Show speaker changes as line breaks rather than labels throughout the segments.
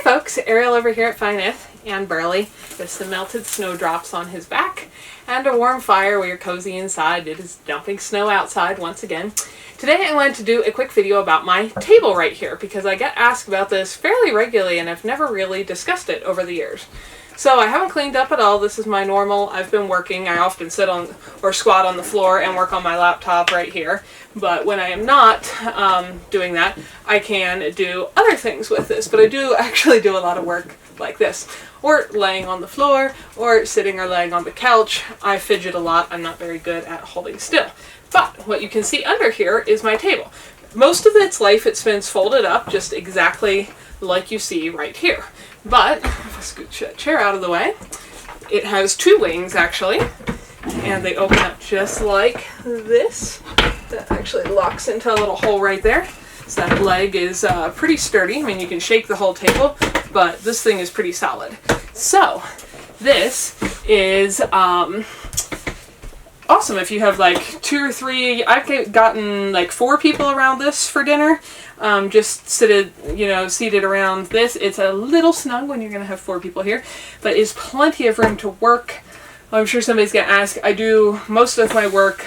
Hey folks, Ariel over here at Nyth and Burley with some melted snowdrops on his back and a warm fire. We are cozy inside. It is dumping snow outside once again. Today I wanted to do a quick video about my table right here because I get asked about this fairly regularly and I've never really discussed it over the years. So I haven't cleaned up at all. This is my normal. I've been working. I often sit on or squat on the floor and work on my laptop right here. But when I am not doing that, I can do other things with this. But I do actually do a lot of work like this. Or laying on the floor, or sitting or laying on the couch. I fidget a lot. I'm not very good at holding still. But what you can see under here is my table. Most of its life it spends folded up, just exactly like you see right here. But, if I scooch that chair out of the way, it has two wings actually, and they open up just like this. That actually locks into a little hole right there. So that leg is pretty sturdy. I mean, you can shake the whole table, but this thing is pretty solid. So, this is awesome if you have like 2 or 3. I've gotten like 4 people around this for dinner. Just seated around this. It's a little snug when you're going to have 4 people here, but it's plenty of room to work. I'm sure somebody's going to ask. I do most of my work,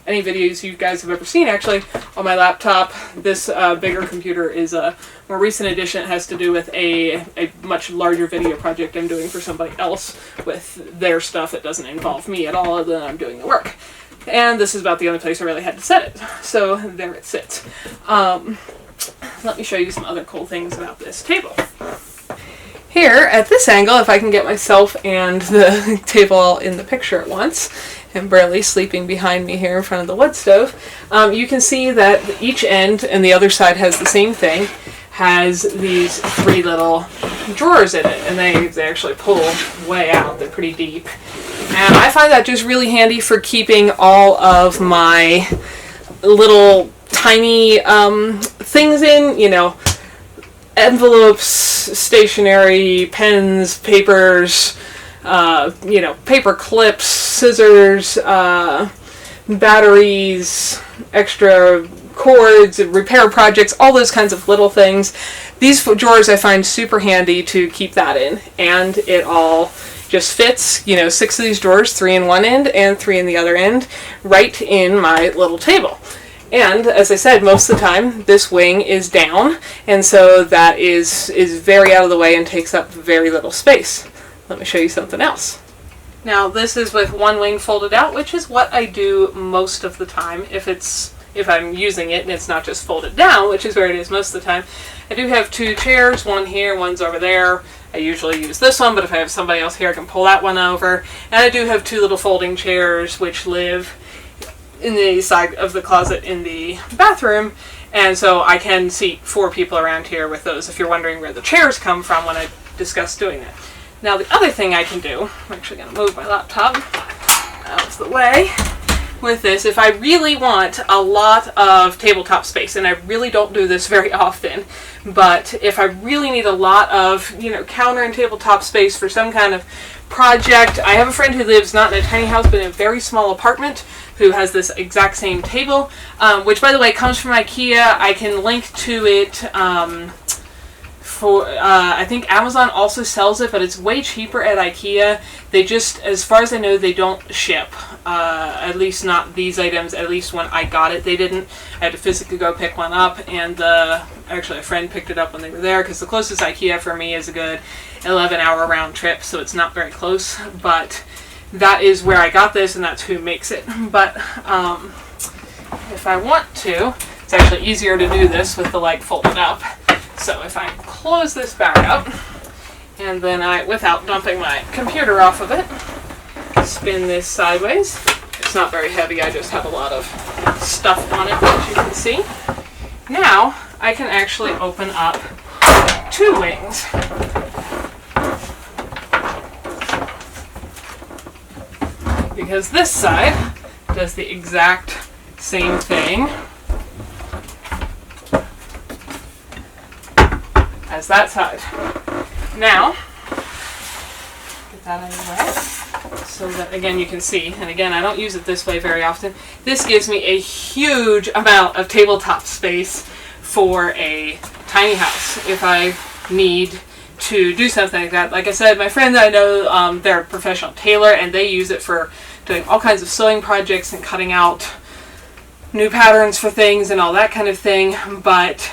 any videos you guys have ever seen actually, on my laptop. This bigger computer is a more recent addition. It has to do with a much larger video project I'm doing for somebody else with their stuff. It doesn't involve me at all, other than I'm doing the work. And this is about the only place I really had to set it. So there it sits. Let me show you some other cool things about this table. Here, at this angle, if I can get myself and the table in the picture at once, and Burley sleeping behind me here in front of the wood stove, you can see that each end, and the other side has the same thing, has these 3 little drawers in it, and they actually pull way out. They're pretty deep. And I find that just really handy for keeping all of my little tiny things in, envelopes, stationery, pens, papers, paper clips, scissors, batteries, extra cords, repair projects, all those kinds of little things. These drawers I find super handy to keep that in, and it all just fits, 6 of these drawers, 3 in one end and 3 in the other end, right in my little table. And as I said, most of the time this wing is down, and so that is very out of the way and takes up very little space. Let me show you something else. Now this is with one wing folded out, which is what I do most of the time if I'm using it and it's not just folded down, which is where it is most of the time. I do have 2 chairs, one here, one's over there. I usually use this one, but if I have somebody else here, I can pull that one over. And I do have 2 little folding chairs, which live in the side of the closet in the bathroom. And so I can seat 4 people around here with those, if you're wondering where the chairs come from when I discuss doing that. Now the other thing I can do, I'm actually going to move my laptop out of the way. With this, if I really want a lot of tabletop space, and I really don't do this very often, but if I really need a lot of, counter and tabletop space for some kind of project, I have a friend who lives not in a tiny house, but in a very small apartment, who has this exact same table, which, by the way, comes from IKEA. I can link to it. I think Amazon also sells it, but it's way cheaper at IKEA. They just, as far as I know, they don't ship. At least not these items. At least when I got it, they didn't. I had to physically go pick one up, and actually a friend picked it up when they were there, because the closest IKEA for me is a good 11-hour round trip, so it's not very close. But that is where I got this, and that's who makes it. But if I want to, it's actually easier to do this with the leg folded up. So if I close this back up, and then without dumping my computer off of it, spin this sideways. It's not very heavy, I just have a lot of stuff on it, as you can see. Now, I can actually open up 2 wings. Because this side does the exact same thing as that side. Now, get that out of the way so that, again, you can see, and again, I don't use it this way very often. This gives me a huge amount of tabletop space for a tiny house. If I need to do something like that. Like I said, my friend that I know, they're a professional tailor, and they use it for doing all kinds of sewing projects and cutting out new patterns for things and all that kind of thing. But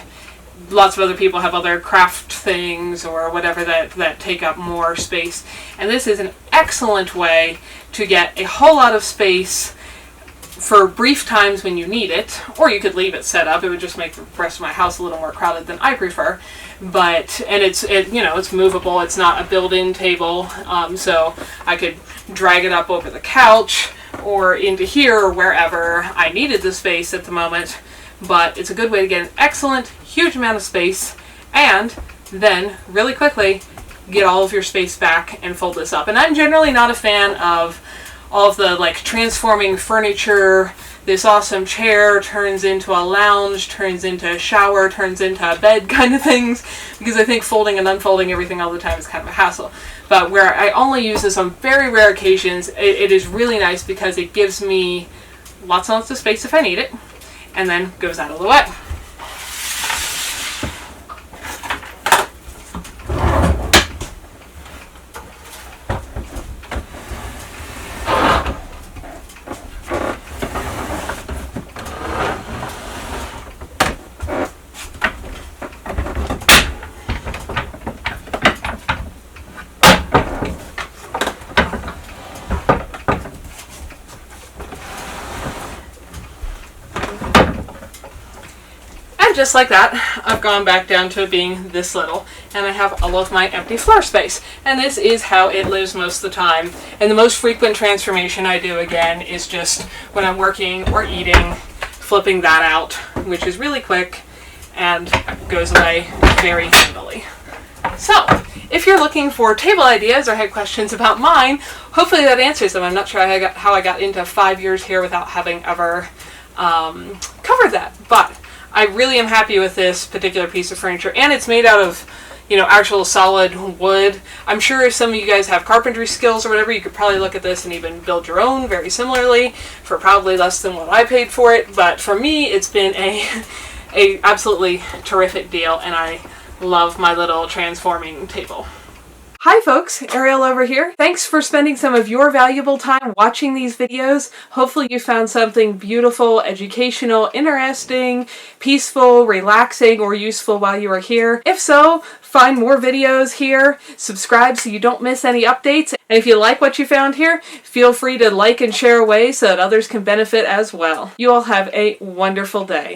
lots of other people have other craft things or whatever that take up more space. And this is an excellent way to get a whole lot of space for brief times when you need it, or you could leave it set up. It would just make the rest of my house a little more crowded than I prefer. But, and it's movable. It's not a built-in table, so I could drag it up over the couch or into here or wherever I needed the space at the moment. But it's a good way to get an excellent, huge amount of space, and then really quickly get all of your space back and fold this up. And I'm generally not a fan of all of the like transforming furniture. This awesome chair turns into a lounge, turns into a shower, turns into a bed kind of things, because I think folding and unfolding everything all the time is kind of a hassle. But where I only use this on very rare occasions, it is really nice because it gives me lots and lots of space if I need it, and then goes out of the way. Just like that, I've gone back down to it being this little, and I have all of my empty floor space. And this is how it lives most of the time. And the most frequent transformation I do, again, is just when I'm working or eating, flipping that out, which is really quick and goes away very handily. So, if you're looking for table ideas or had questions about mine, hopefully that answers them. I'm not sure how I got into 5 years here without having ever covered that, but I really am happy with this particular piece of furniture, and it's made out of, actual solid wood. I'm sure if some of you guys have carpentry skills or whatever, you could probably look at this and even build your own very similarly for probably less than what I paid for it. But for me, it's been a absolutely terrific deal, and I love my little transforming table. Hi folks, Ariel over here. Thanks for spending some of your valuable time watching these videos. Hopefully you found something beautiful, educational, interesting, peaceful, relaxing, or useful while you were here. If so, find more videos here, subscribe so you don't miss any updates, and if you like what you found here, feel free to like and share away so that others can benefit as well. You all have a wonderful day.